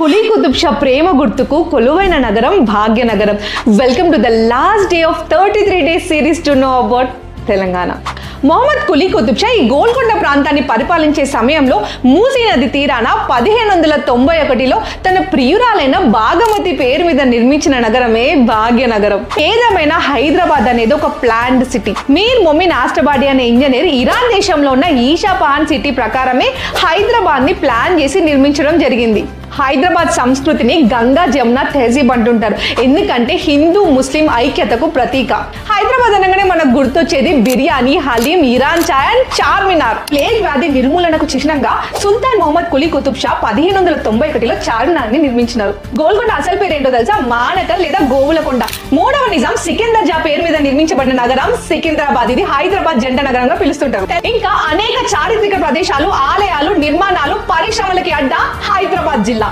కులీ కుతుబ్ షా ప్రేమ గుర్తుకు కొలువైన నగరం Bhagyanagaram. Welcome to the last day of 33 days series to know about Telangana. Mohammed Quli Qutub Shah ఈ గోల్కొండ ప్రాంతాన్ని పరిపాలించే సమయంలో మూసీ నది తీరాన 1591లో తన ప్రియురాలైన భాగమతి పేరు మీద నిర్మించిన నగరమే భాగ్యనగరం. ఏదేమైనా హైదరాబాద్ అనేది ఒక ప్లాన్డ్ సిటీ. మీర్ మొమిన్ ఆస్టబాడి అనే ఇంజనీర్ ఇరాన్ దేశంలో ఉన్న ఈషా పహాన్ సిటీ ప్రకారమే హైదరాబాద్ ని ప్లాన్ చేసి నిర్మించడం జరిగింది. హైదరాబాద్ సంస్కృతిని గంగా జమున తహజీబ్ అంటుంటారు, ఎందుకంటే హిందూ ముస్లిం ఐక్యతకు ప్రతీక. హైదరాబాద్ అనగానే మనకు గుర్తొచ్చేది biryani, haleem, Iran chai and Charminar. Plague వ్యాధి నిర్మూలనకు చిహ్నంగా సుల్తాన్ మొహమ్మద్ కులీ కుతుబ్ షా 1591లో చార్మినార్ ని నిర్మించినారు. గోల్కొండ అసలు పేరు ఏంటో తెలుసా? మానకల్ లేదా గోవులకొండ. మూడవ నిజాం సికిందర్ జా పేరు మీద నిర్మించబడిన నగరం సికింద్రాబాద్. ఇది హైదరాబాద్ జంట నగరంగా పిలుస్తుంటారు. ఇంకా అనేక చారిత్రక ప్రదేశాలు, ఆలయాలు, నిర్మాణాలు, పరిశ్రమలకి అడ్డా హైదరాబాద్ జిల్లా.